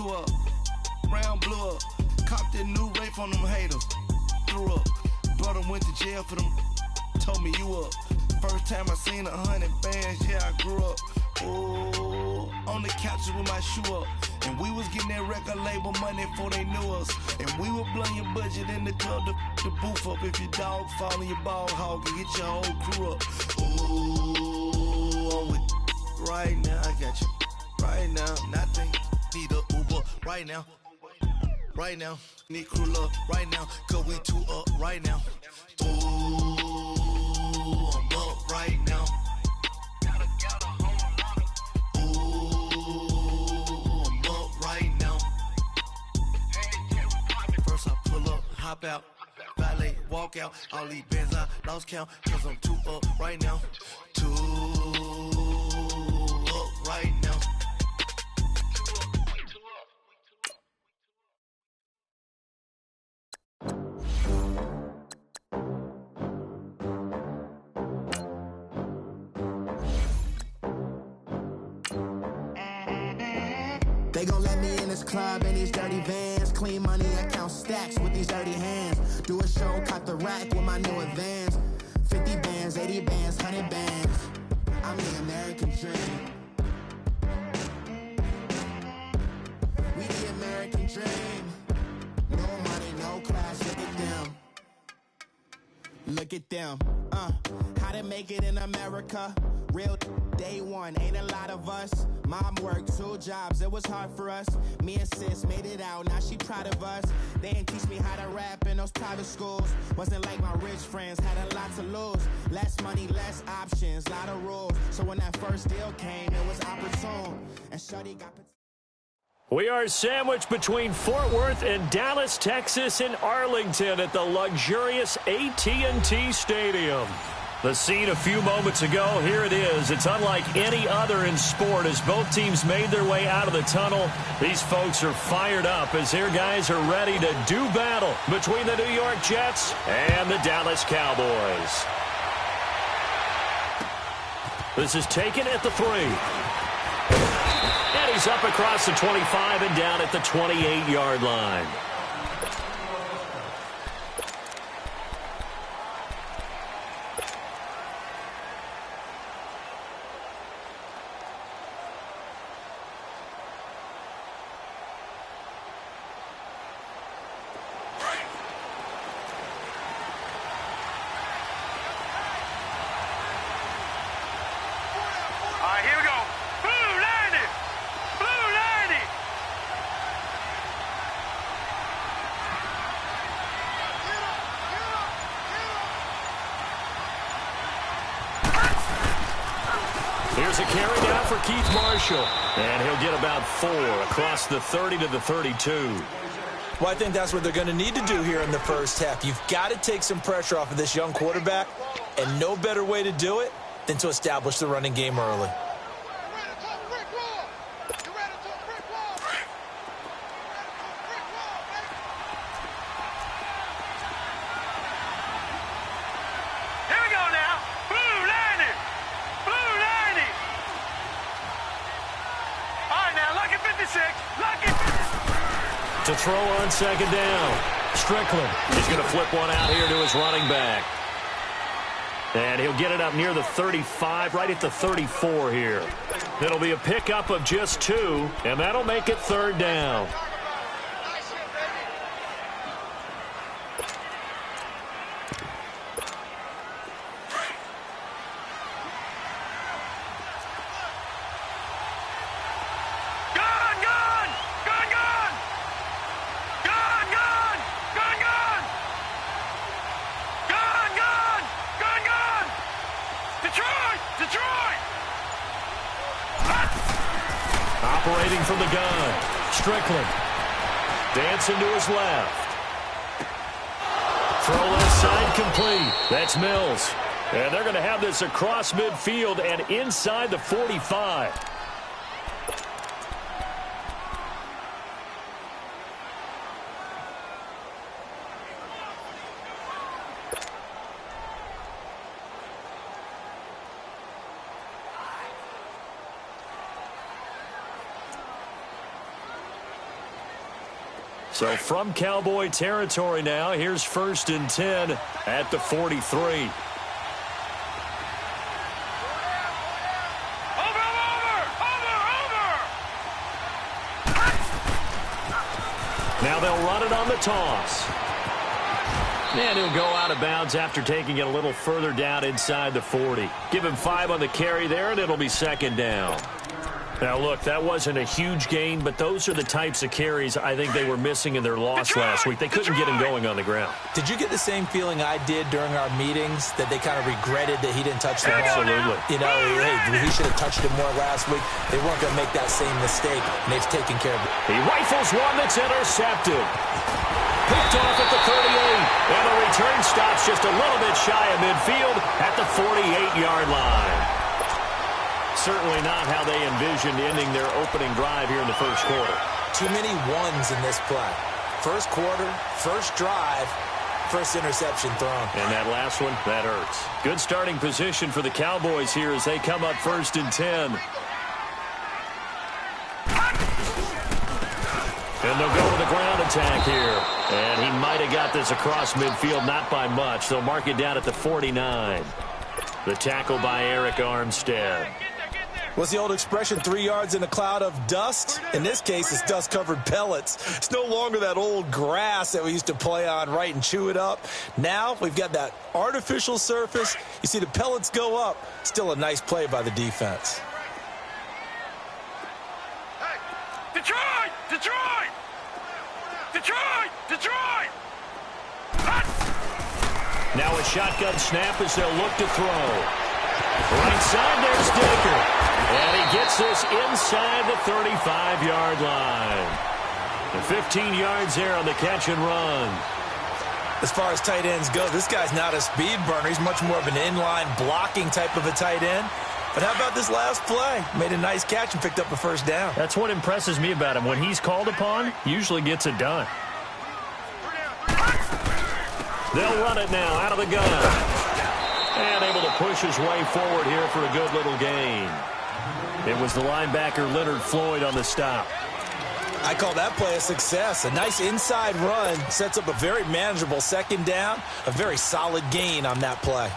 two up, round blew up. Copped that new rape on them haters, threw up. Brother went to jail for them, told me you up. First time I seen 100 bands, yeah, I grew up. Ooh, on the couches with my shoe up. And we was getting that record label money before they knew us. And we were blowing your budget in the club to boof up. If your dog fall in your ball hog and get your whole crew up. Ooh, I'm with right now, I got you. Right now, nothing, need a Uber right now. Right now, need crew love right now. Cause we two up right now. Ooh, I'm up right now. Hop out, valet, walk out. All these bands I lost count, cause I'm too up right now. Too up right now. They gon' let me in this club in these dirty vans. Clean money, I count stacks with these dirty hands. Do a show, cut the rack with my new advance. 50 bands, 80 bands, 100 bands. I'm the American dream. We the American dream. No money, no class, look at them. Look at them, how to make it in America. Real day one, ain't a lot of us. Mom worked 2 jobs, it was hard for us. Me and sis made it out, now she proud of us. They didn't teach me how to rap in those private schools. Wasn't like my rich friends, had a lot to lose. Less money, less options, lot of rules. So when that first deal came, it was opportune. And Shuddy got... We are sandwiched between Fort Worth and Dallas, Texas, and Arlington at the luxurious AT&T Stadium. The scene a few moments ago, here it is. It's unlike any other in sport as both teams made their way out of the tunnel. These folks are fired up as their guys are ready to do battle between the New York Jets and the Dallas Cowboys. This is taken at the 3. And he's up across the 25 and down at the 28-yard line. Here's a carry down for Keith Marshall. And he'll get about 4 across the 30 to the 32. Well, I think that's what they're going to need to do here in the first half. You've got to take some pressure off of this young quarterback, and no better way to do it than to establish the running game early. To throw on second down. Strickland is going to flip one out here to his running back. And he'll get it up near the 35, right at the 34 here. It'll be a pickup of just 2, and that'll make it 3rd down. Operating from the gun, Strickland. Dancing to his left. Throw left side complete. That's Mills. And they're going to have this across midfield and inside the 45. So from Cowboy territory now, here's 1st and 10 at the 43. Now they'll run it on the toss. And he'll go out of bounds after taking it a little further down inside the 40. Give him 5 on the carry there, and it'll be 2nd down. Now, look, that wasn't a huge gain, but those are the types of carries I think they were missing in their loss last week. They couldn't get him going on the ground. Did you get the same feeling I did during our meetings, that they kind of regretted that he didn't touch the ball? Absolutely. You know, hey, he should have touched it more last week. They weren't going to make that same mistake, and they've taken care of it. He rifles one that's intercepted. Picked off at the 38, and the return stops just a little bit shy of midfield at the 48-yard line. Certainly not how they envisioned ending their opening drive here in the first quarter. Too many ones in this play. First quarter, first drive, first interception thrown. And that last one, that hurts. Good starting position for the Cowboys here as they come up 1st and 10. And they'll go with a ground attack here. And he might have got this across midfield, not by much. They'll mark it down at the 49. The tackle by Eric Armstead. What's the old expression, 3 yards in a cloud of dust? In this case, it's dust-covered pellets. It's no longer that old grass that we used to play on, right, and chew it up. Now we've got that artificial surface. You see the pellets go up. Still a nice play by the defense. Hey, Detroit! Detroit! Detroit! Detroit! Now a shotgun snap as they'll look to throw. Right side, there's Dacre. And he gets this inside the 35-yard line. The 15 yards there on the catch and run. As far as tight ends go, this guy's not a speed burner. He's much more of an inline blocking type of a tight end. But how about this last play? Made a nice catch and picked up a first down. That's what impresses me about him. When he's called upon, usually gets it done. They'll run it now out of the gun. And able to push his way forward here for a good little gain. It was the linebacker Leonard Floyd on the stop. I call that play a success. A nice inside run sets up a very manageable 2nd down. A very solid gain on that play.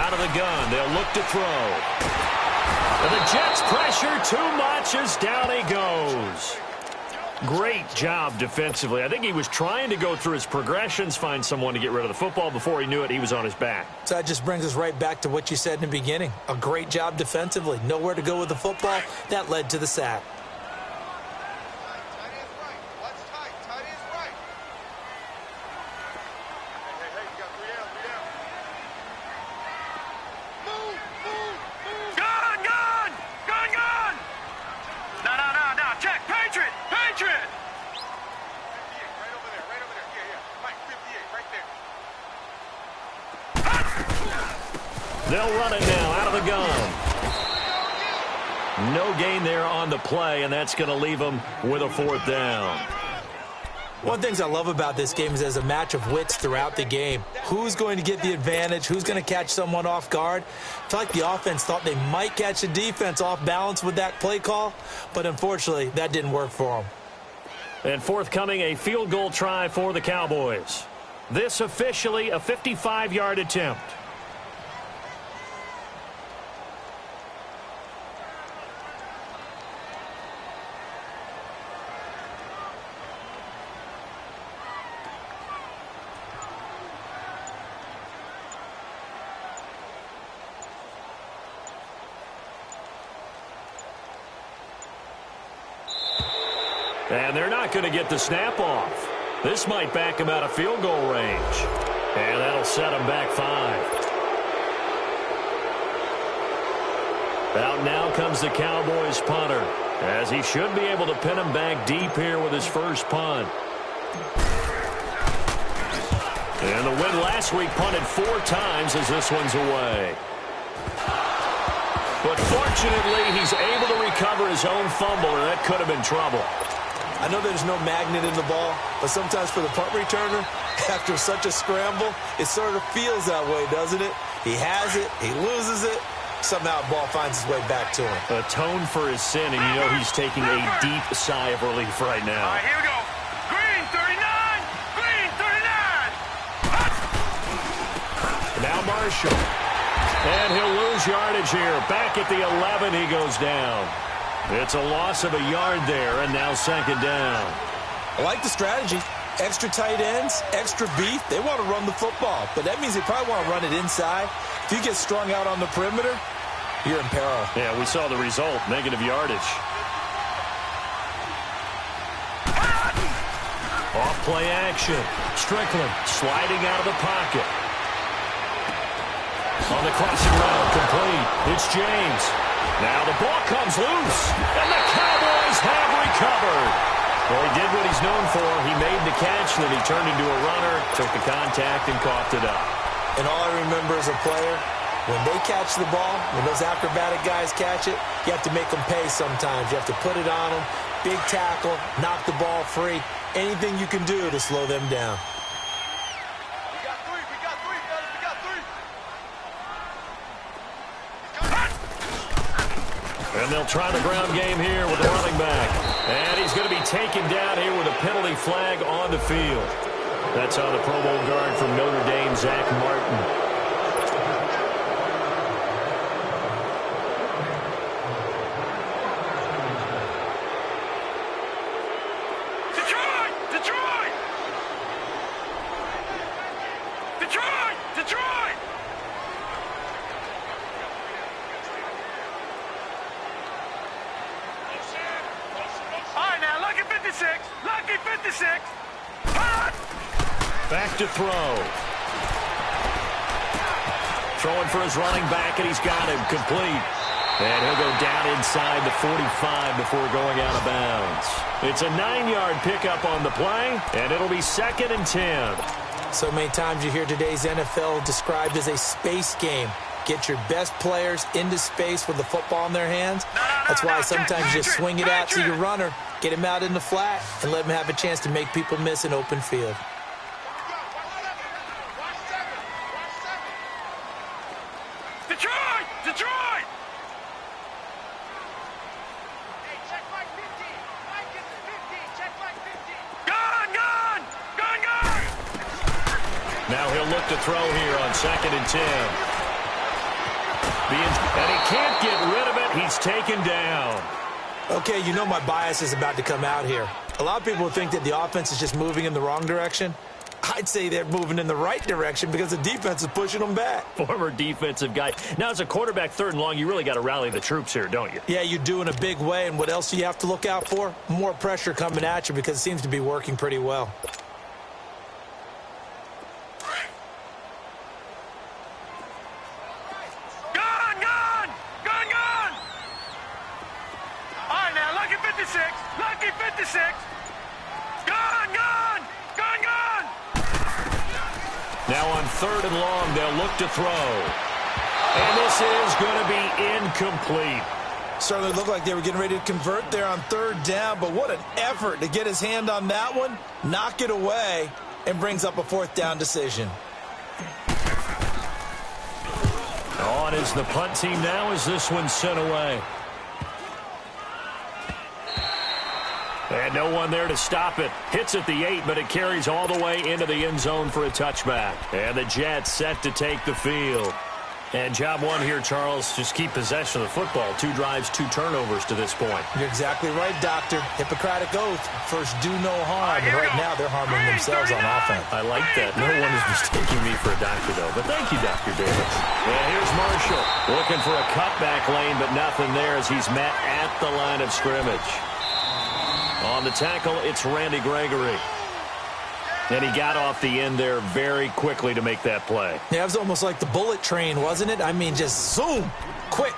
Out of the gun, they'll look to throw. And the Jets pressure too much as down he goes. Great job defensively. I think he was trying to go through his progressions, find someone to get rid of the football. Before he knew it, he was on his back. So that just brings us right back to what you said in the beginning. A great job defensively. Nowhere to go with the football. That led to the sack. They'll run it now out of the gun. No gain there on the play, and that's going to leave them with a 4th down. One of the things I love about this game is there's a match of wits throughout the game. Who's going to get the advantage? Who's going to catch someone off guard? I feel like the offense thought they might catch the defense off balance with that play call, but unfortunately, that didn't work for them. And forthcoming, a field goal try for the Cowboys. This officially a 55-yard attempt. And they're not going to get the snap off. This might back him out of field goal range. And that'll set him back 5. Out now comes the Cowboys punter, as he should be able to pin him back deep here with his first punt. And the win last week punted 4 times as this one's away. But fortunately, he's able to recover his own fumble, or that could have been trouble. I know there's no magnet in the ball, but sometimes for the punt returner, after such a scramble, it sort of feels that way, doesn't it? He has it, he loses it, somehow the ball finds its way back to him. Atone for his sin, and you know he's taking a deep sigh of relief right now. All right, here we go. Green 39! Green 39! Now Marshall. And he'll lose yardage here. Back at the 11, he goes down. It's a loss of a yard there, and now second down. I like the strategy. Extra tight ends, extra beef. They want to run the football, but that means they probably want to run it inside. If you get strung out on the perimeter, you're in peril. Yeah, we saw the result, negative yardage. Off play action. Strickland sliding out of the pocket. On the crossing route, complete. It's James. Now the ball comes loose, and the Cowboys have recovered. Well, he did what he's known for. He made the catch, then he turned into a runner, took the contact, and coughed it up. And all I remember as a player, when they catch the ball, when those acrobatic guys catch it, you have to make them pay sometimes. You have to put it on them, big tackle, knock the ball free, anything you can do to slow them down. And they'll try the ground game here with the running back. And he's going to be taken down here with a penalty flag on the field. That's on the Pro Bowl guard from Notre Dame, Zach Martin. Back to throw. Throwing for his running back, and he's got him complete. And he'll go down inside the 45 before going out of bounds. It's a 9-yard pickup on the play, and it'll be 2nd and 10. So many times you hear today's NFL described as a space game. Get your best players into space with the football in their hands. That's why sometimes you just swing it out to your runner, get him out in the flat, and let him have a chance to make people miss an open field. Detroit! Now he'll look to throw here on 2nd and 10. And he can't get rid of it. He's taken down. Okay, you know my bias is about to come out here. A lot of people think that the offense is just moving in the wrong direction. I'd say they're moving in the right direction because the defense is pushing them back. Former defensive guy. Now, as a quarterback 3rd and long, you really got to rally the troops here, don't you? Yeah, you do in a big way. And what else do you have to look out for? More pressure coming at you because it seems to be working pretty well. Lucky 56. Gone. Now on 3rd and long, they'll look to throw. And this is going to be incomplete. Certainly looked like they were getting ready to convert there on 3rd down, but what an effort to get his hand on that one, knock it away, and brings up a 4th down decision. On is the punt team now as this one's sent away. And no one there to stop it. Hits at the 8, but it carries all the way into the end zone for a touchback. And the Jets set to take the field. And job one here, Charles, just keep possession of the football. 2 drives, 2 turnovers to this point. You're exactly right, Doctor. Hippocratic oath. First, do no harm. And right now, they're harming themselves on offense. I like that. No one is mistaking me for a doctor, though. But thank you, Dr. Davis. And here's Marshall looking for a cutback lane, but nothing there as he's met at the line of scrimmage. On the tackle, it's Randy Gregory. And he got off the end there very quickly to make that play. Yeah, it was almost like the bullet train, wasn't it? I mean, just zoom. Quick.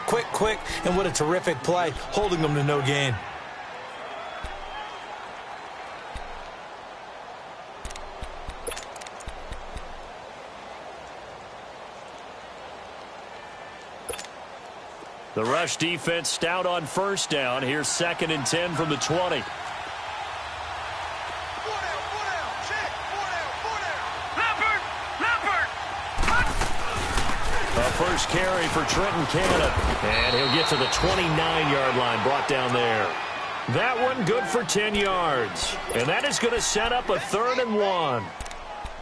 And what a terrific play, holding them to no gain. The rush defense stout on first down. Here's 2nd and 10 from the 20. A first carry for Trenton Cannon. And he'll get to the 29-yard line, brought down there. That one good for 10 yards. And that is going to set up a 3rd and 1.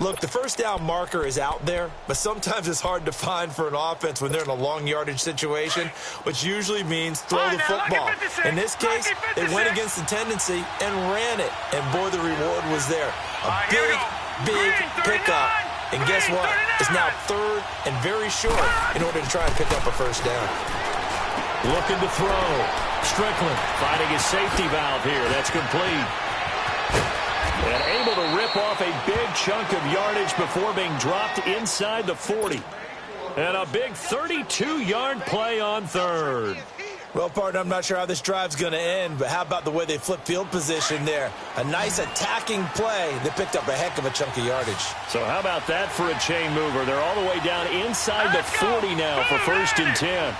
Look, the first down marker is out there, but sometimes it's hard to find for an offense when they're in a long yardage situation, which usually means throw the football. In this case, they went against the tendency and ran it. And boy, the reward was there. A big pickup. And guess what? It's now 3rd and very short in order to try and pick up a first down. Looking to throw. Strickland finding his safety valve here. That's complete. And able to rip off a big chunk of yardage before being dropped inside the 40. And a big 32-yard play on 3rd. Well, partner, I'm not sure how this drive's going to end, but how about the way they flip field position there? A nice attacking play that picked up a heck of a chunk of yardage. So how about that for a chain mover? They're all the way down inside the 40 now for 1st and 10.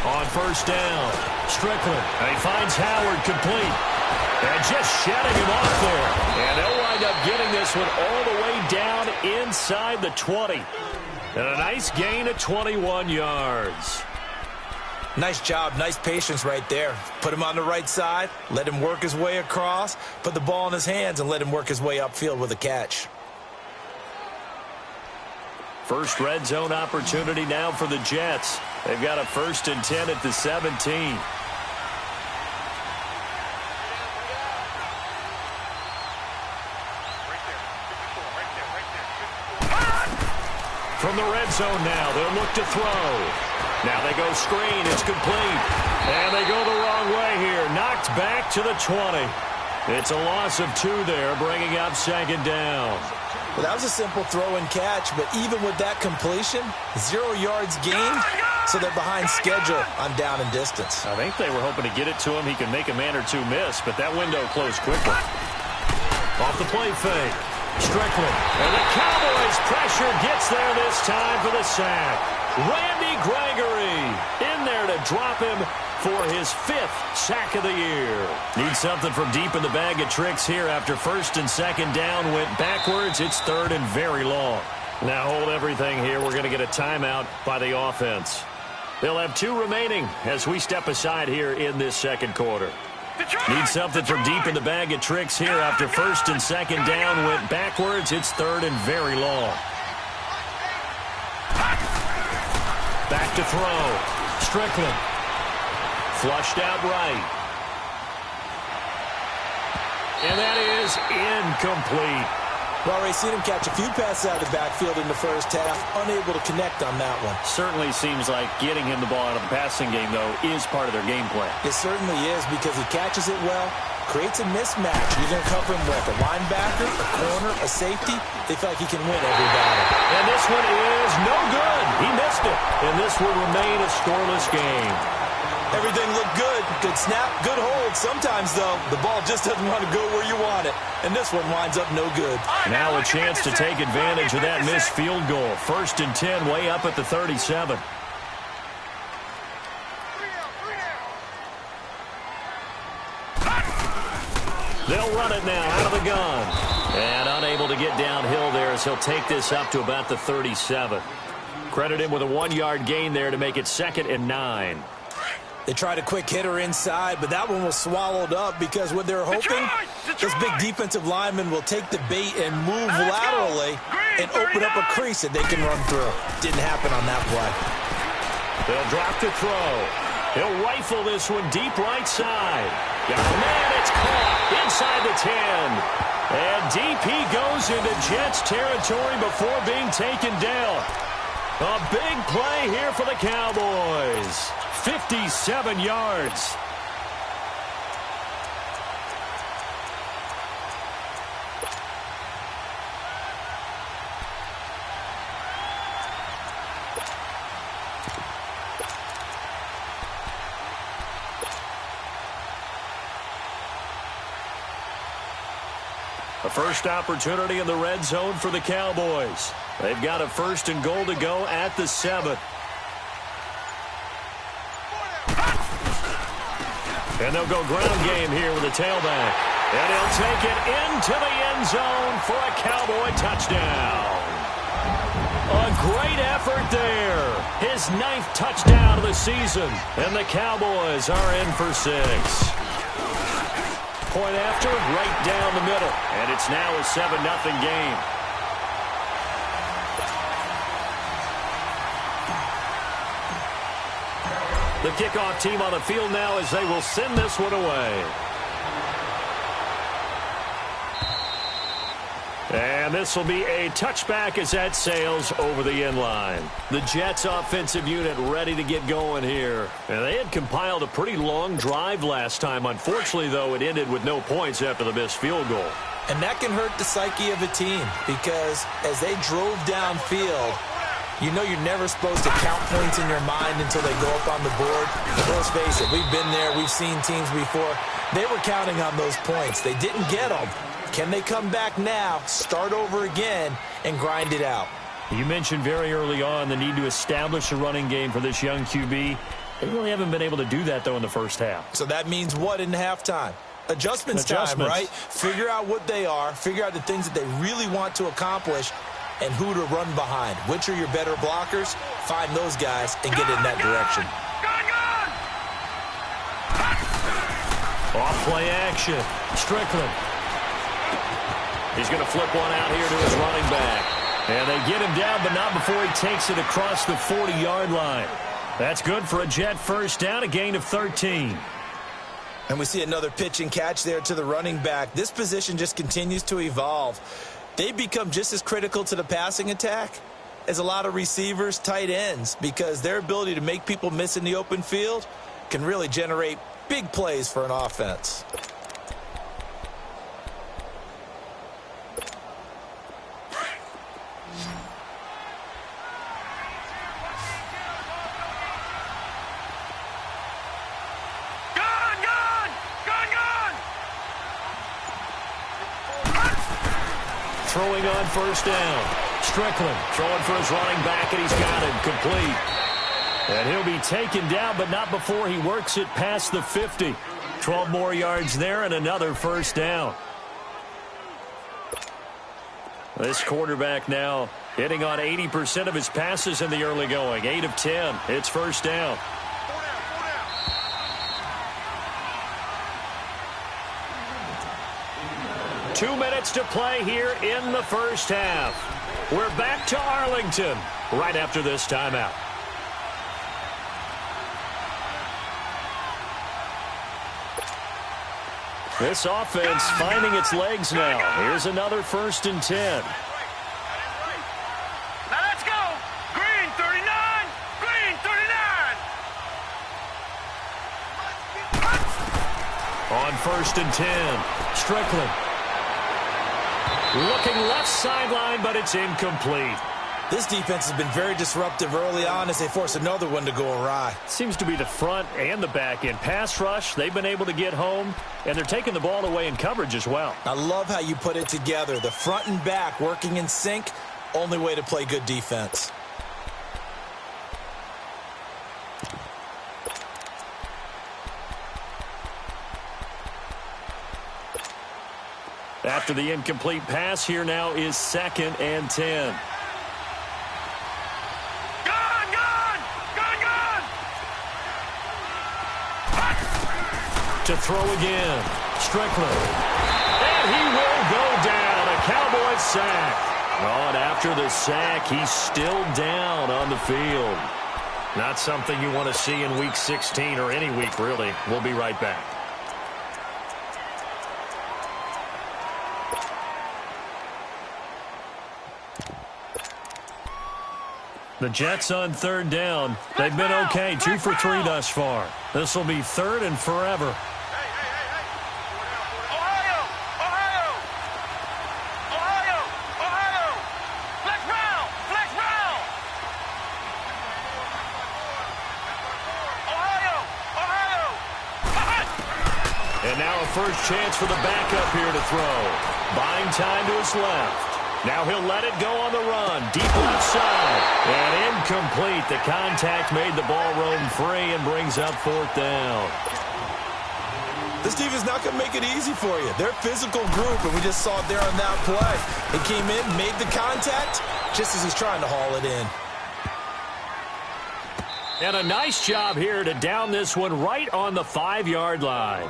On first down, Strickland. And he finds Howard complete. And just shedding him off there. And they'll wind up getting this one all the way down inside the 20. And a nice gain of 21 yards. Nice job, nice patience right there. Put him on the right side, let him work his way across, put the ball in his hands, and let him work his way upfield with a catch. First red zone opportunity now for the Jets. They've got a 1st and 10 at the 17. From the red zone now, they'll look to throw. Now they go screen, it's complete. And they go the wrong way here. Knocked back to the 20. It's a loss of 2 there, bringing up 2nd down. Well, that was a simple throw and catch, but even with that completion, 0 yards gained, so they're behind schedule on down and distance. I think they were hoping to get it to him. He could make a man or two miss, but that window closed quickly. Off the play fake. Strickland. And the Cowboys' pressure gets there this time for the sack. Randy Gregory in there to drop him for his 5th sack of the year. Need something from deep in the bag of tricks here after 1st and 2nd down went backwards. It's 3rd and very long. Now hold everything here. We're going to get a timeout by the offense. They'll have 2 remaining as we step aside here in this 2nd quarter. Need something from deep in the bag of tricks here after 1st and 2nd down went backwards. It's 3rd and very long. Back to throw. Strickland. Flushed out right. And that is incomplete. Well, Ray, seen him catch a few passes out of the backfield in the first half, unable to connect on that one. Certainly seems like getting him the ball out of the passing game, though, is part of their game plan. It certainly is because he catches it well, creates a mismatch. You're going to cover him with a linebacker, a corner, a safety. They feel like he can win every battle. And this one is no good. He missed it. And this will remain a scoreless game. Everything looked good. Good snap, good hold. Sometimes, though, the ball just doesn't want to go where you want it. And this one winds up no good. Now a chance to take advantage of that missed field goal. 1st and 10 way up at the 37. They'll run it now out of the gun. And unable to get downhill there as he'll take this up to about the 37. Credit him with a 1-yard gain there to make it 2nd and 9. They tried a quick hitter inside, but that one was swallowed up because what they're hoping, this big defensive lineman will take the bait and move laterally and open up a crease that they can run through. Didn't happen on that play. They'll drop to throw. He'll rifle this one deep right side. Got a man, it's caught inside the 10. And DP goes into Jets territory before being taken down. A big play here for the Cowboys. 57 yards. first opportunity in the red zone for the Cowboys. They've got a 1st and goal to go at the 7. And they'll go ground game here with a tailback. And he'll take it into the end zone for a Cowboy touchdown. A great effort there. His 9th touchdown of the season. And the Cowboys are in for 6. Point after, right down the middle. And it's now a 7-0 game. The kickoff team on the field now as they will send this one away. And this will be a touchback as that sails over the end line. The Jets offensive unit ready to get going here. And they had compiled a pretty long drive last time. Unfortunately, though, it ended with no points after the missed field goal. And that can hurt the psyche of a team because as they drove downfield, you know you're never supposed to count points in your mind until they go up on the board. But let's face it, we've been there. We've seen teams before. They were counting on those points. They didn't get them. Can they come back now, start over again, and grind it out? You mentioned very early on the need to establish a running game for this young QB. They really haven't been able to do that, though, in the first half. So that means what in halftime? Adjustments time, right? Figure out what they are, figure out the things that they really want to accomplish, and who to run behind. Which are your better blockers? Find those guys and get in that direction. Off play action. Strickland. He's going to flip one out here to his running back. And they get him down, but not before he takes it across the 40-yard line. That's good for a Jet first down, a gain of 13. And we see another pitch and catch there to the running back. This position just continues to evolve. They become just as critical to the passing attack as a lot of receivers, tight ends, because their ability to make people miss in the open field can really generate big plays for an offense. Throwing on first down. Strickland throwing for his running back, and he's got it complete. And he'll be taken down, but not before he works it past the 50. 12 more yards there and another first down. This quarterback now hitting on 80% of his passes in the early going. 8 of 10. It's first down. Two minutes to play here in the first half. We're back to Arlington right after this timeout. This offense finding its legs now. Here's another 1st and 10. Now let's go. Green 39. Green 39. On 1st and 10. Strickland. Looking left sideline, but it's incomplete. This defense has been very disruptive early on as they force another one to go awry. Seems to be the front and the back end. Pass rush, they've been able to get home, and they're taking the ball away in coverage as well. I love how you put it together. The front and back working in sync, only way to play good defense. After the incomplete pass, here now is 2nd and 10. Gone, gone, gone, gone. To throw again. Strickland. And he will go down. A Cowboys sack. Oh, and after the sack, he's still down on the field. Not something you want to see in Week 16 or any week, really. We'll be right back. The Jets on 3rd down. They've been okay. 2 for 3 thus far. This will be 3rd and forever. Ohio, Ohio, Ohio, Ohio. Flex round, flex round. Ohio, Ohio. And And now a first chance for the backup here to throw. Buying time to his left. Now he'll let it go on the run. Deep left side. And incomplete. The contact made the ball roam free and brings up fourth down. This team is not going to make it easy for you. They're a physical group, and we just saw it there on that play. He came in, made the contact, just as he's trying to haul it in. And a nice job here to down this one right on the 5-yard line.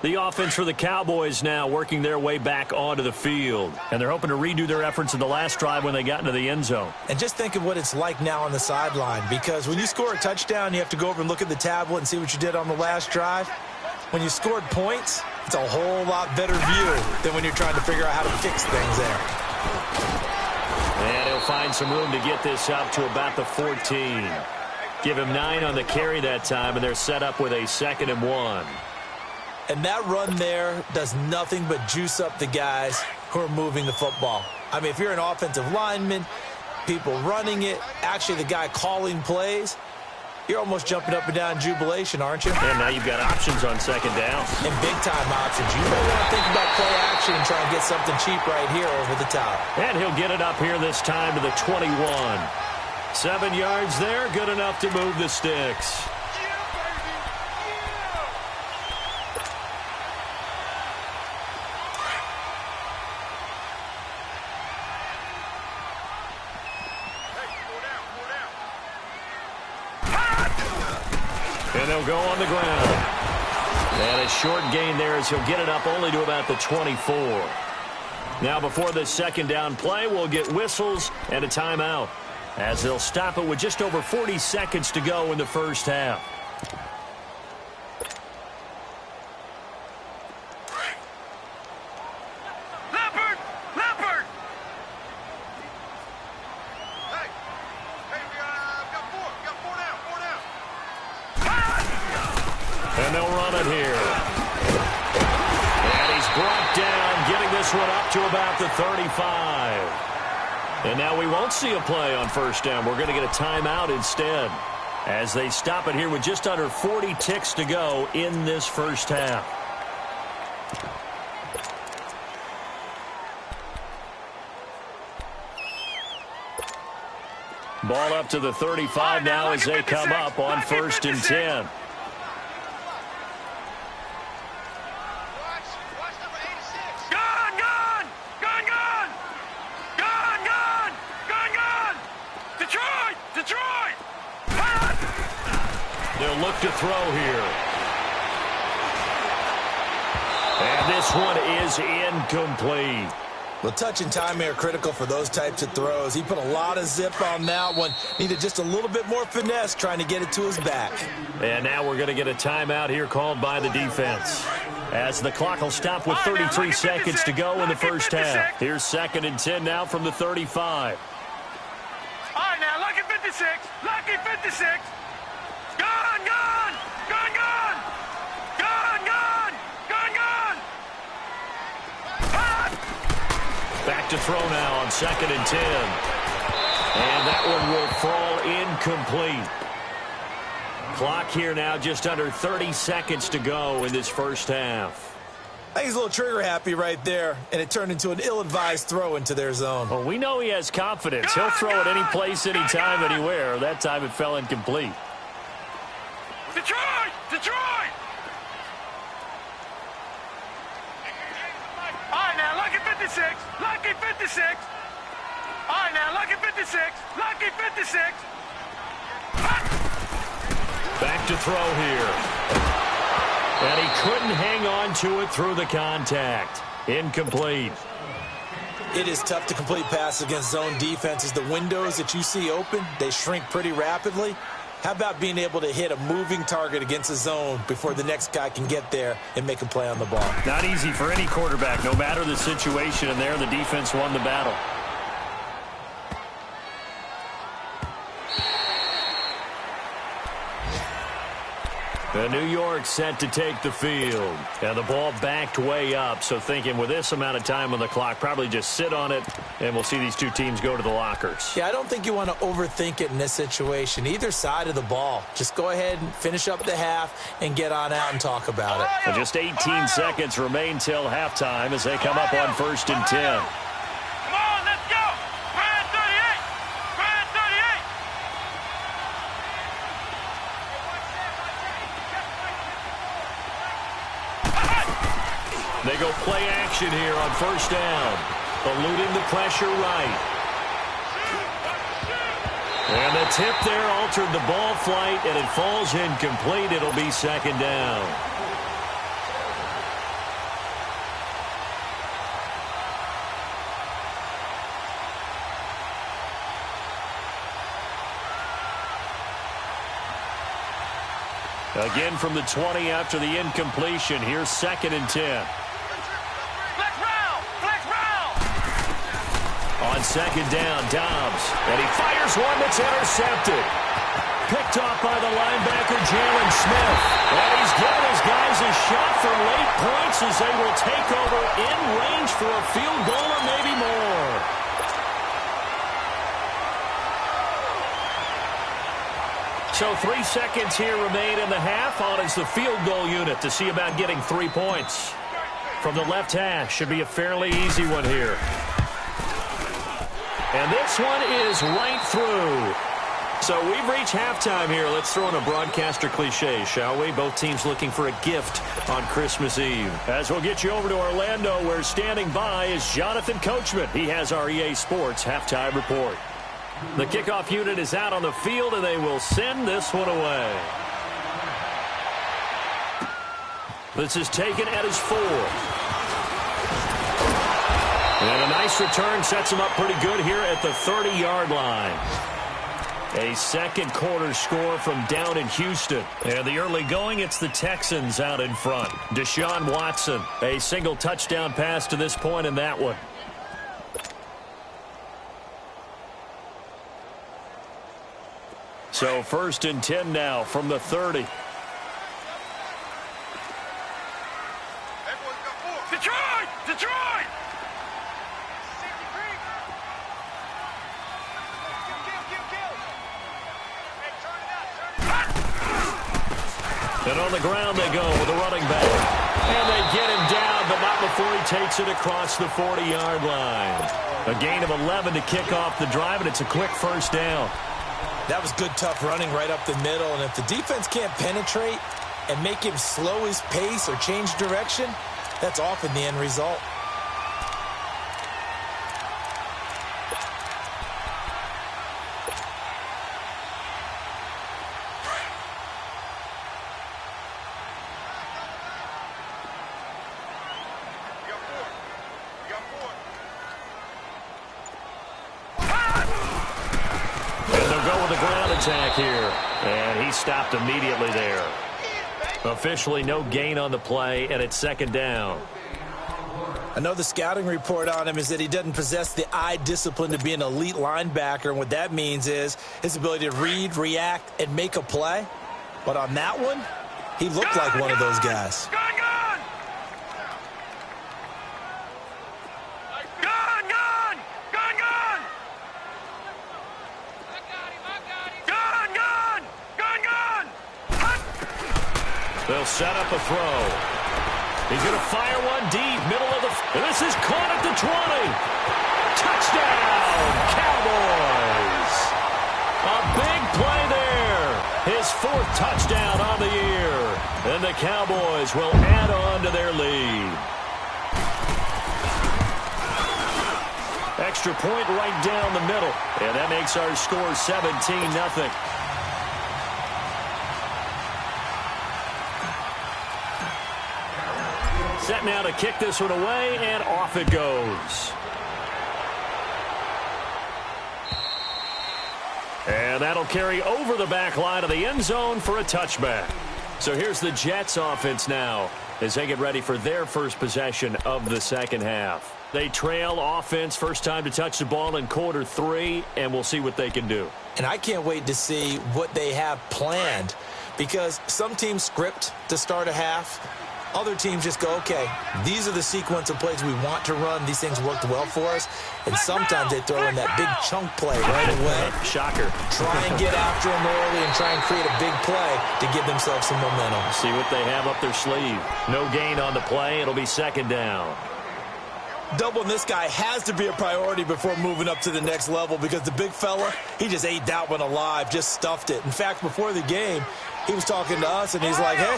The offense for the Cowboys now working their way back onto the field. And they're hoping to redo their efforts in the last drive when they got into the end zone. And just think of what it's like now on the sideline, because when you score a touchdown, you have to go over and look at the tablet and see what you did on the last drive. When you scored points, it's a whole lot better view than when you're trying to figure out how to fix things there. And he'll find some room to get this up to about the 14. Give him 9 on the carry that time, and they're set up with a 2nd and 1. And that run there does nothing but juice up the guys who are moving the football. I mean, if you're an offensive lineman, people running it, actually the guy calling plays, you're almost jumping up and down in jubilation, aren't you? And now you've got options on 2nd down. And big-time options. You may want to think about play action and try and get something cheap right here over the top. And he'll get it up here this time to the 21. 7 yards there, good enough to move the sticks. And they'll go on the ground. And a short gain there as he'll get it up only to about the 24. Now before this 2nd down play, we'll get whistles and a timeout, as they'll stop it with just over 40 seconds to go in the first half. And they'll run it here. And he's brought down, getting this one up to about the 35. And now we won't see a play on 1st down. We're going to get a timeout instead, as they stop it here with just under 40 ticks to go in this first half. Ball up to the 35 now as they come up on 1st and 10. They'll look to throw here. And this one is incomplete. Well, touch and timing are critical for those types of throws. He put a lot of zip on that one. Needed just a little bit more finesse trying to get it to his back. And now we're going to get a timeout here called by the defense, as the clock will stop with 33 seconds to go in the first half. Here's 2nd and 10 now from the 35. All right, now, lucky 56. Lucky 56. Gun, gun! Gun, gun! Gun, gun! Gun, gun! Back to throw now on 2nd and 10. And that one will fall incomplete. Clock here now just under 30 seconds to go in this first half. I think he's a little trigger happy right there, and it turned into an ill-advised throw into their zone. Well, we know he has confidence. He'll throw it any place, anytime, anywhere. That time it fell incomplete. Detroit! Detroit! All right, now, lucky 56. Lucky 56. All right, now, lucky 56. Lucky 56. Back to throw here. And he couldn't hang on to it through the contact. Incomplete. It is tough to complete passes against zone defenses. The windows that you see open, they shrink pretty rapidly. How about being able to hit a moving target against a zone before the next guy can get there and make a play on the ball? Not easy for any quarterback, no matter the situation, and there the defense won the battle. And New York set to take the field. And the ball backed way up. So thinking with this amount of time on the clock, probably just sit on it, and we'll see these two teams go to the lockers. Yeah, I don't think you want to overthink it in this situation. Either side of the ball. Just go ahead and finish up the half and get on out and talk about it. And just 18 seconds remain till halftime as they come up on 1st and 10. They go play action here on 1st down. Eluding the pressure right. And the tip there altered the ball flight, and it falls incomplete. It'll be 2nd down. Again from the 20 after the incompletion. Here's 2nd and 10. On 2nd down, Dobbs. And he fires one that's intercepted. Picked off by the linebacker, Jalen Smith. And he's giving his guys a shot for late points as they will take over in range for a field goal or maybe more. So 3 seconds here remain in the half. On is the field goal unit to see about getting 3 points. From the left hash, should be a fairly easy one here. And this one is right through. So we've reached halftime here. Let's throw in a broadcaster cliche, shall we? Both teams looking for a gift on Christmas Eve. As we'll get you over to Orlando, where standing by is Jonathan Coachman. He has our EA Sports halftime report. The kickoff unit is out on the field, and they will send this one away. This is taken at his 4. And a nice return sets him up pretty good here at the 30-yard line. A second quarter score from down in Houston. And the early going, it's the Texans out in front. Deshaun Watson, a single touchdown pass to this point in that one. So 1st and 10 now from the 30. Detroit! Detroit! And on the ground they go with a running back. And they get him down, but not before he takes it across the 40-yard line. A gain of 11 to kick off the drive, and it's a quick 1st down. That was good, tough running right up the middle. And if the defense can't penetrate and make him slow his pace or change direction, that's often the end result. Attack here, and he stopped immediately there. Officially no gain on the play, and it's 2nd down. I know the scouting report on him is that he doesn't possess the eye discipline to be an elite linebacker, and what that means is his ability to read, react, and make a play. But on that one, he looked like one of those guys. They'll set up a throw. He's going to fire one deep, middle of the... And this is caught at the 20. Touchdown, Cowboys. A big play there. His 4th touchdown on the year. And the Cowboys will add on to their lead. Extra point right down the middle. And that makes our score 17-0. Set now to kick this one away, and off it goes. And that'll carry over the back line of the end zone for a touchback. So here's the Jets offense now as they get ready for their first possession of the 2nd half. They trail offense, first time to touch the ball in quarter 3, and we'll see what they can do. And I can't wait to see what they have planned, because some teams script to start a half. Other teams just go, okay, these are the sequence of plays we want to run. These things worked well for us. And sometimes they throw in that big chunk play right away. Shocker. Try and get after them early and try and create a big play to give themselves some momentum. See what they have up their sleeve. No gain on the play. It'll be second down. Doubling this guy has to be a priority before moving up to the next level because the big fella, he just ate that one alive, just stuffed it. In fact, before the game, he was talking to us, and he's like, hey,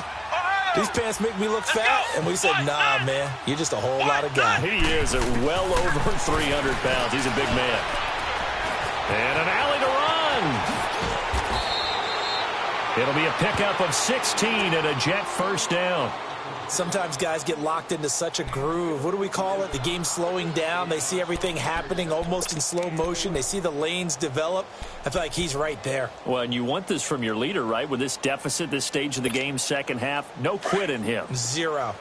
these pants make me look fat. And we said, nah, man, you're just a whole lot of guy. He is at well over 300 pounds. He's a big man. And an alley to run. It'll be a pickup of 16 and a Jet first down. Sometimes guys get locked into such a groove. What do we call it? The game's slowing down. They see everything happening almost in slow motion. They see the lanes develop. I feel like he's right there. Well, and you want this from your leader, right? With this deficit, this stage of the game, second half, no quit in him. Zero.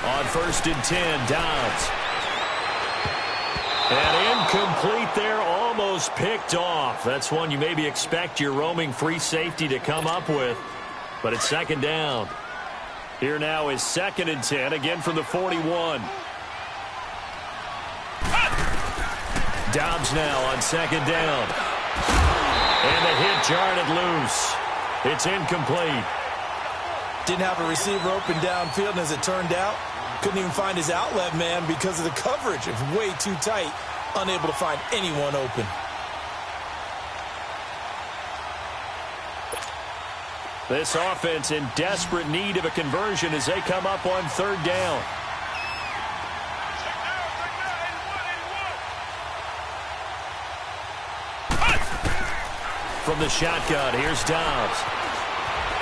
On 1st and 10, Dobbs. And incomplete there, almost picked off. That's one you maybe expect your roaming free safety to come up with. But it's second down. Here now is 2nd and 10, again from the 41. Dobbs now on 2nd down. And the hit jarred it loose. It's incomplete. Didn't have a receiver open downfield, and as it turned out, couldn't even find his outlet man because of the coverage. It was way too tight, unable to find anyone open. This offense in desperate need of a conversion as they come up on 3rd down. From the shotgun, here's Dobbs.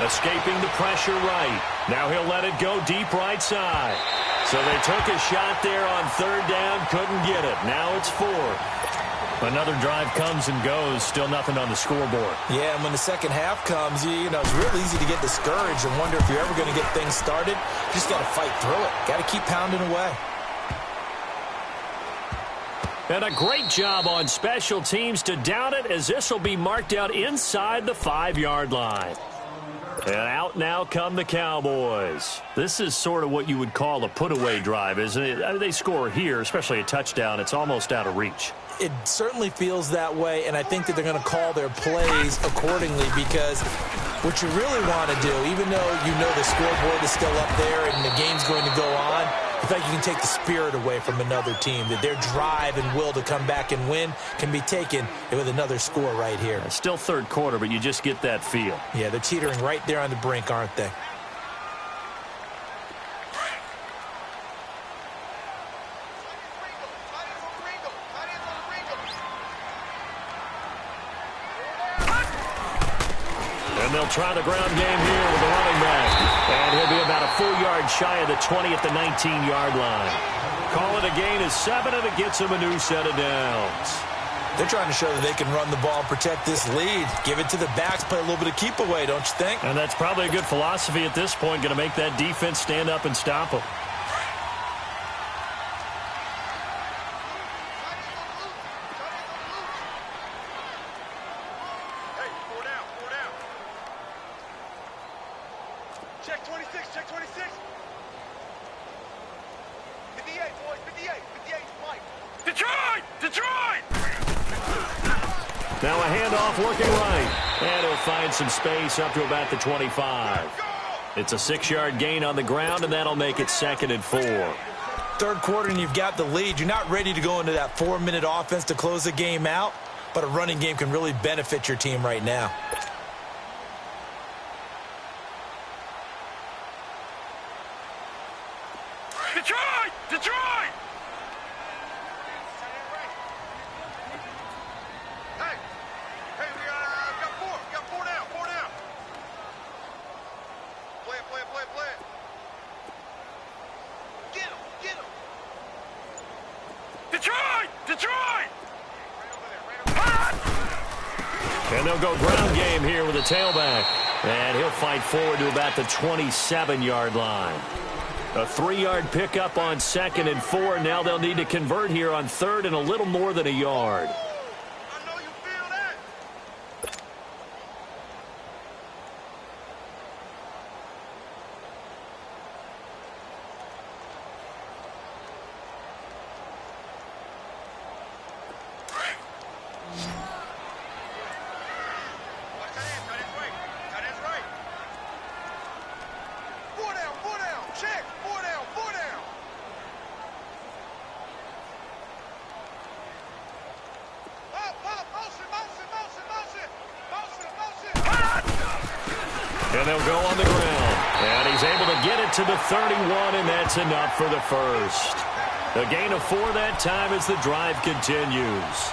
Escaping the pressure right. Now he'll let it go deep right side. So they took a shot there on 3rd down, couldn't get it. Now it's 4th. Another drive comes and goes, still nothing on the scoreboard. Yeah, and when the second half comes, you know, it's real easy to get discouraged and wonder if you're ever going to get things started. You just got to fight through it. Got to keep pounding away. And a great job on special teams to down it, as this will be marked out inside the 5-yard line. And out now come the Cowboys. This is sort of what you would call a put-away drive, isn't it? I mean, they score here, especially a touchdown. It's almost out of reach. It certainly feels that way, and I think that they're going to call their plays accordingly because what you really want to do, even though you know the scoreboard is still up there and the game's going to go on, I think you can take the spirit away from another team, that their drive and will to come back and win can be taken with another score right here. It's still 3rd quarter, but you just get that feel. Yeah, they're teetering right there on the brink, aren't they? And they'll try the ground game here with the running back. And he'll be about a full yard shy of the 20 at the 19-yard line. Call it a gain of 7, and it gets him a new set of downs. They're trying to show that they can run the ball, protect this lead, give it to the backs, play a little bit of keep away, don't you think? And that's probably a good philosophy at this point, going to make that defense stand up and stop them. Check 26, check 26. 58, boys, 58, 58, Mike. Detroit! Detroit! Now a handoff working right. And he'll find some space up to about the 25. It's a 6-yard gain on the ground, and that'll make it 2nd and 4. 3rd quarter, and you've got the lead. You're not ready to go into that 4-minute offense to close the game out, but a running game can really benefit your team right now. Detroit! Detroit! Hey! Hey, we got 4. We got 4 down. 4 down. Play it, play it, play it, play it. Get him! Get him! Detroit! Detroit! Right over there, And they'll go ground game here with a tailback. And he'll fight forward to about the 27-yard line. A 3-yard pickup on 2nd and 4. Now they'll need to convert here on 3rd and a little more than a yard. I know you feel that. And they'll go on the ground. And he's able to get it to the 31, and that's enough for the first. A gain of 4 that time as the drive continues.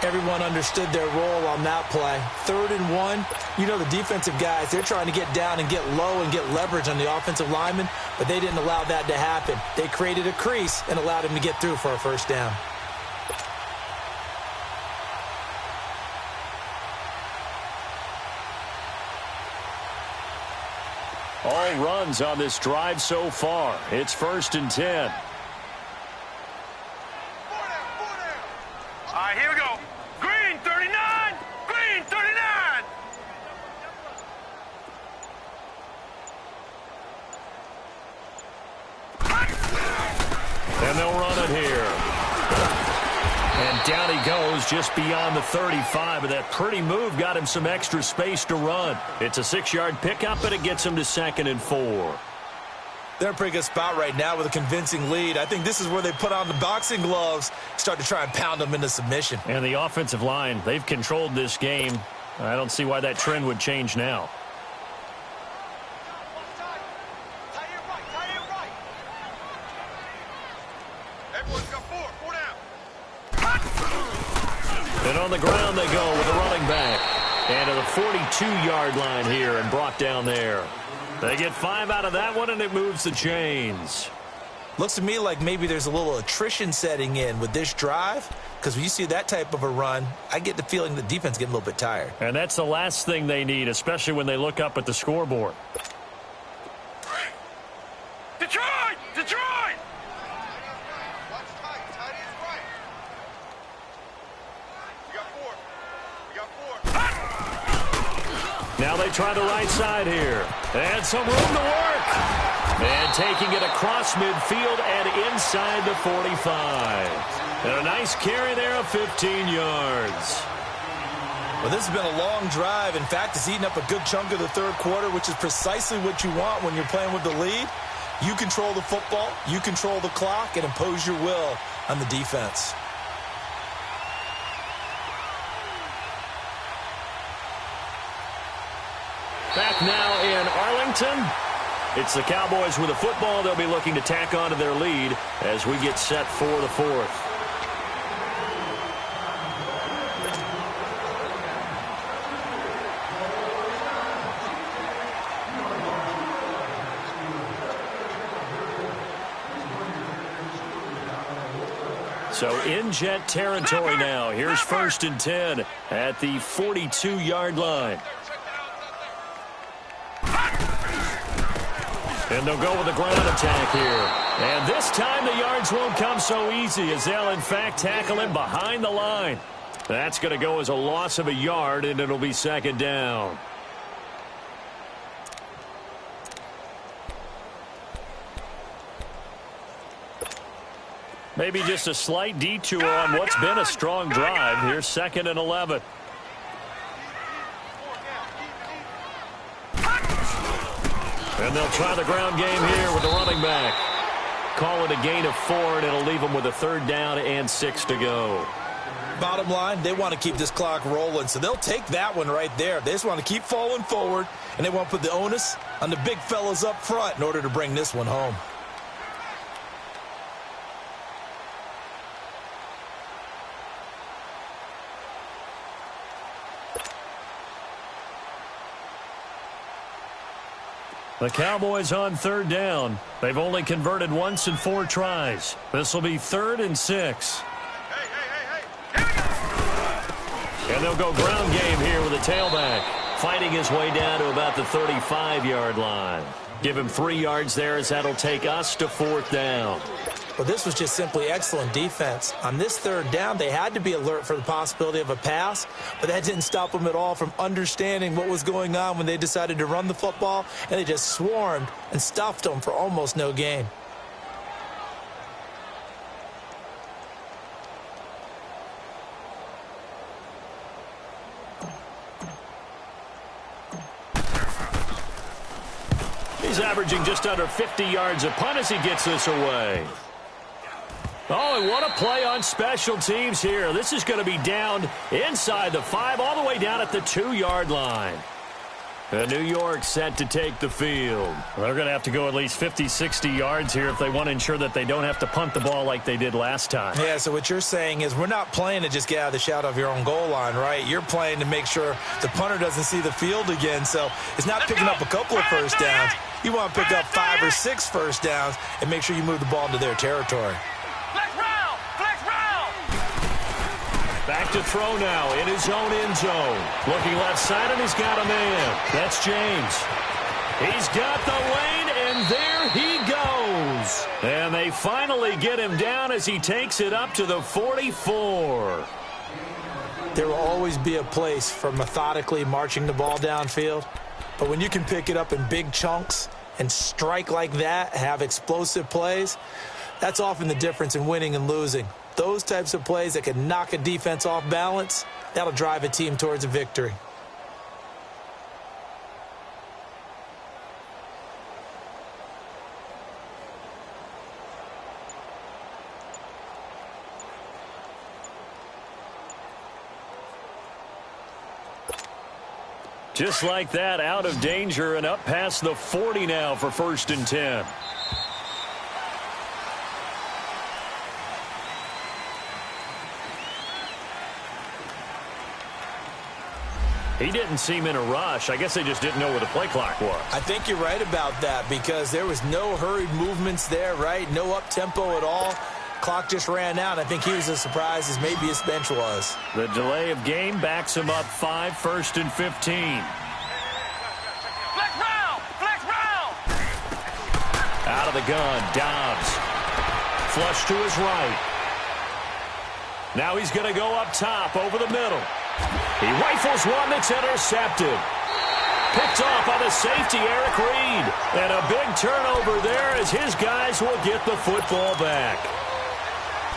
Everyone understood their role on that play. 3rd and 1. You know the defensive guys, they're trying to get down and get low and get leverage on the offensive lineman, but they didn't allow that to happen. They created a crease and allowed him to get through for a first down. All runs on this drive so far. It's 1st and 10. All right, here we go. Green 39. Green 39. And they'll run it here. And down he goes just beyond the 35. But that pretty move got him some extra space to run. It's a 6-yard pickup, and it gets him to 2nd and 4. They're in a pretty good spot right now with a convincing lead. I think this is where they put on the boxing gloves, start to try and pound them into submission. And the offensive line, they've controlled this game. I don't see why that trend would change now. And on the ground they go with a running back. And to the 42-yard line here and brought down there. They get 5 out of that one, and it moves the chains. Looks to me like maybe there's a little attrition setting in with this drive, because when you see that type of a run, I get the feeling the defense is getting a little bit tired. And that's the last thing they need, especially when they look up at the scoreboard. Detroit! Detroit! Now they try the right side here. And some room to work. And taking it across midfield and inside the 45. And a nice carry there of 15 yards. Well, this has been a long drive. In fact, it's eaten up a good chunk of the 3rd quarter, which is precisely what you want when you're playing with the lead. You control the football, you control the clock, and impose your will on the defense. Back now in Arlington. It's the Cowboys with the football. They'll be looking to tack on to their lead as we get set for the 4th. So in Jet territory now. Here's 1st and 10 at the 42-yard line. And they'll go with the ground attack here. And this time the yards won't come so easy as they'll, in fact, tackle him behind the line. That's going to go as a loss of a yard, and it'll be 2nd down. Maybe just a slight detour on what's been a strong drive. Here's 2nd and 11. And they'll try the ground game here with the running back. Call it a gain of 4, and it'll leave them with a 3rd down and 6 to go. Bottom line, they want to keep this clock rolling, so they'll take that one right there. They just want to keep falling forward, and they want to put the onus on the big fellas up front in order to bring this one home. The Cowboys on 3rd down. They've only converted once in 4 tries. This will be 3rd and 6. And they'll go ground game here with a tailback, fighting his way down to about the 35-yard line. Give him 3 yards there as that'll take us to 4th down. Well, this was just simply excellent defense. On this 3rd down, they had to be alert for the possibility of a pass, but that didn't stop them at all from understanding what was going on when they decided to run the football, and they just swarmed and stuffed them for almost no gain. He's averaging just under 50 yards a punt as he gets this away. Oh, and what a play on special teams here. This is going to be down inside the 5, all the way down at the 2-yard line. New York set to take the field. They're going to have to go at least 50, 60 yards here if they want to ensure that they don't have to punt the ball like they did last time. Yeah, so what you're saying is we're not playing to just get out of the shadow of your own goal line, right? You're playing to make sure the punter doesn't see the field again. So it's not picking up a couple of first downs. You want to pick up 5 or 6 first downs and make sure you move the ball into their territory. Back to throw now in his own end zone. Looking left side, and he's got a man. That's James. He's got the lane, and there he goes. And they finally get him down as he takes it up to the 44. There will always be a place for methodically marching the ball downfield. But when you can pick it up in big chunks and strike like that, have explosive plays, that's often the difference in winning and losing. Those types of plays that can knock a defense off balance, that'll drive a team towards a victory. Just like that, out of danger and up past the 40 now for 1st and 10. He didn't seem in a rush. I guess they just didn't know where the play clock was. I think you're right about that because there was no hurried movements there, right? No up-tempo at all. Clock just ran out. I think he was as surprised as maybe his bench was. The delay of game backs him up 5, 1st and 15. Flex round! Flex round! Out of the gun, Dobbs. Flush to his right. Now he's going to go up top over the middle. He rifles one that's intercepted. Picked off by the safety, Eric Reed. And a big turnover there as his guys will get the football back.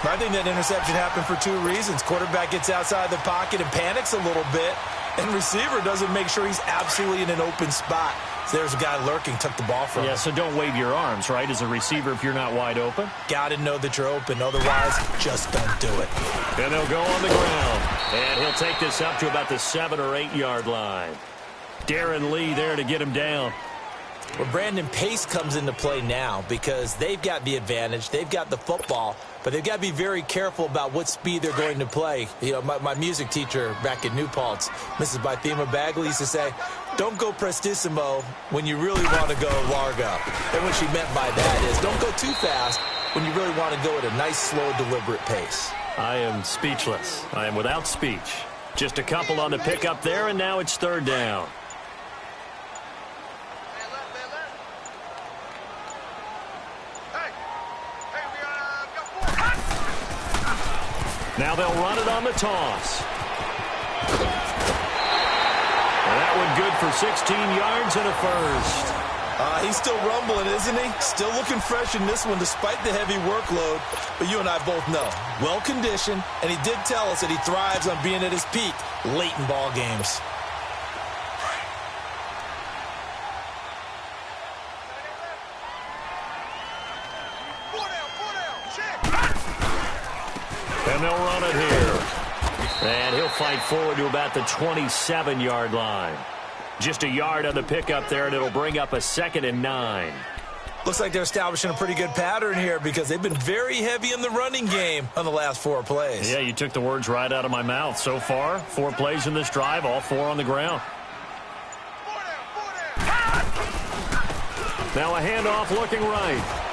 I think that interception happened for 2 reasons. Quarterback gets outside the pocket and panics a little bit, and receiver doesn't make sure he's absolutely in an open spot. So there's a guy lurking, took the ball from him. Yeah, so don't wave your arms, right, as a receiver if you're not wide open. Got to know that you're open. Otherwise, just don't do it. And they'll go on the ground. And he'll take this up to about the 7 or 8 yard line. Darren Lee there to get him down. Well, Brandon, pace comes into play now because they've got the advantage. They've got the football, but they've got to be very careful about what speed they're going to play. You know, my music teacher back in New Paltz, Mrs. Bythema Bagley, used to say, don't go prestissimo when you really want to go largo. And what she meant by that is don't go too fast when you really want to go at a nice, slow, deliberate pace. I am speechless. I am without speech. Just a couple on the pickup there, and now it's 3rd down. Now they'll run it on the toss. And that one good for 16 yards and a first. He's still rumbling, isn't he? Still looking fresh in this one despite the heavy workload. But you and I both know, well-conditioned, and he did tell us that he thrives on being at his peak late in ball games. And they'll run it here. And he'll fight forward to about the 27-yard line. Just a yard on the pickup there, and it'll bring up a 2nd and 9. Looks like they're establishing a pretty good pattern here because they've been very heavy in the running game on the last 4 plays. Yeah, you took the words right out of my mouth. So far, 4 plays in this drive, all 4 on the ground. Now a handoff looking right.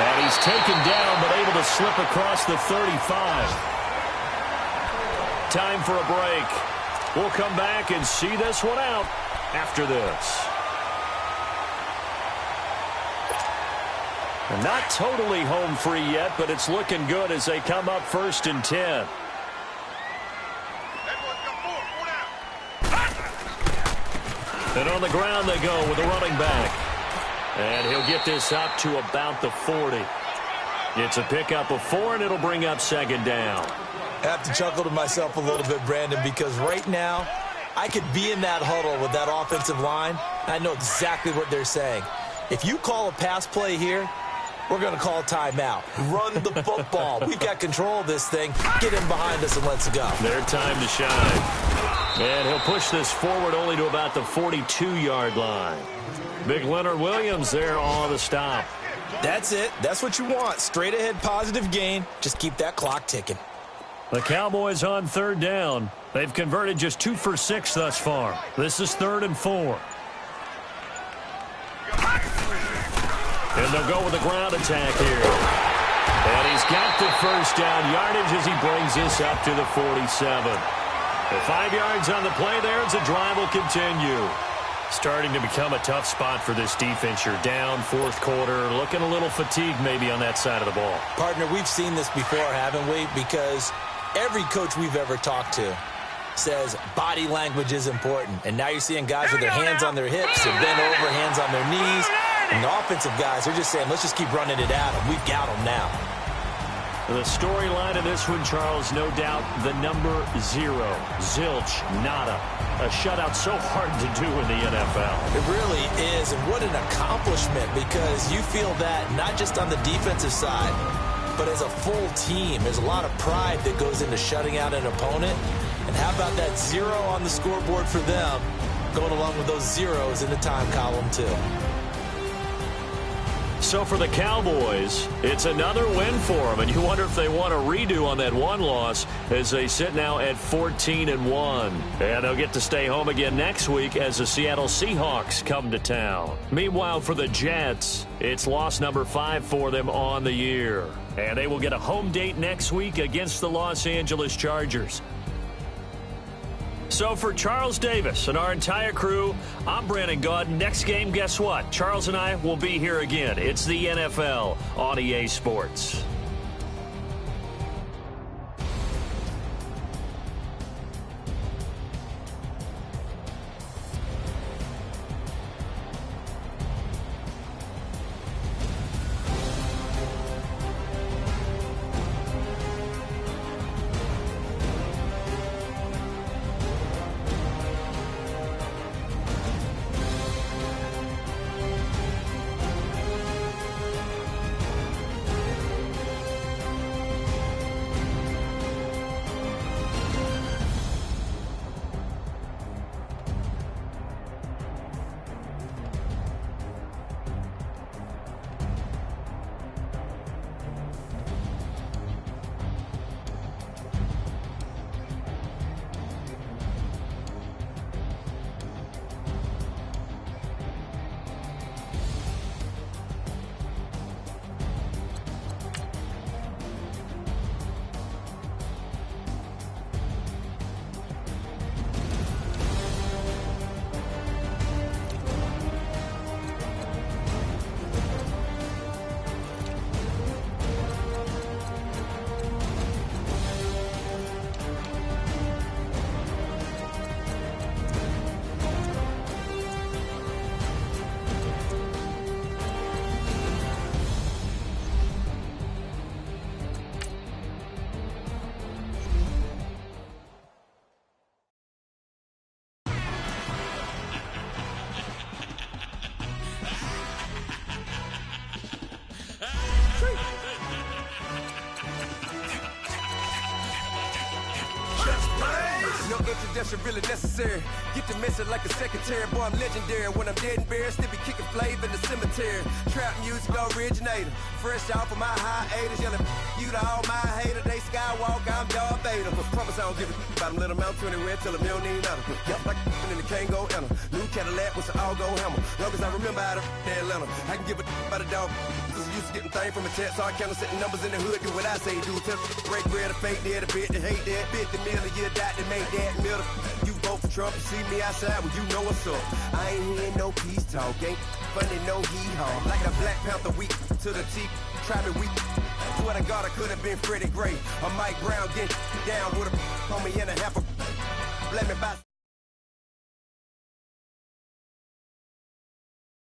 And he's taken down, but able to slip across the 35. Time for a break. We'll come back and see this one out. after this. And not totally home free yet, but it's looking good as they come up 1st and 10. And on the ground they go with the running back. And he'll get this up to about the 40. It's a pickup of 4, and it'll bring up 2nd down. I have to chuckle to myself a little bit, Brandon, because right now I could be in that huddle with that offensive line. I know exactly what they're saying. If you call a pass play here, we're going to call a timeout. Run the football. We've got control of this thing. Get him behind us and let's go. Their time to shine. And he'll push this forward only to about the 42-yard line. Big Leonard Williams there on the stop. That's it. That's what you want. Straight ahead positive gain. Just keep that clock ticking. The Cowboys on 3rd down. They've converted just 2 for 6 thus far. This is 3rd and 4. And they'll go with a ground attack here. And he's got the 1st down yardage as he brings this up to the 47. With 5 yards on the play there as the drive will continue. Starting to become a tough spot for this defense. You're down 4th quarter, looking a little fatigued maybe on that side of the ball. Partner, we've seen this before, haven't we? Because every coach we've ever talked to says body language is important. And now you're seeing guys with their hands on their hips, they're bent over, hands on their knees. And the offensive guys are just saying, let's just keep running it at them. We've got them now. The storyline of this one, Charles, no doubt the number 0. Zilch, nada. A shutout so hard to do in the NFL. It really is, and what an accomplishment, because you feel that not just on the defensive side, but as a full team. There's a lot of pride that goes into shutting out an opponent. And how about that 0 on the scoreboard for them, going along with those zeros in the time column too. So for the Cowboys, it's another win for them, and you wonder if they want a redo on that one loss as they sit now at 14-1. And they'll get to stay home again next week as the Seattle Seahawks come to town. Meanwhile, for the Jets, it's loss number 5 for them on the year. And they will get a home date next week against the Los Angeles Chargers. So for Charles Davis and our entire crew, I'm Brandon Gaud. Next game, guess what? Charles and I will be here again. It's the NFL on EA Sports. No introduction really necessary. Get the message like a secretary. Boy, I'm legendary. When I'm dead and buried, still be kicking flavor in the cemetery. Trap music originator. Fresh off of my hiatus. Yelling you to all my haters. They skywalk, I'm Darth Vader. Promise I don't give a about them. Let them out 20 red. Tell them you don't need nothing. Yup, like in the can't go enter. New Cadillac with some all-go hammer. Long as I remember how to Atlanta. I can give a about a dog. Cause I'm used to getting things from a text. So I count setting numbers in the hood. Do what I say do. Tell break bread or fake dead. A bit to hate that. 50 million, you die to make that middle. You vote for Trump, you see me outside, well, you know what's up. I ain't hearing no peace talk, ain't funny, no hee-haw. Like the Black Panther week to the T, try me weak. Swear to God, I could have been Freddie Gray or Mike Brown getting down with a homie and a half a. Let me buy.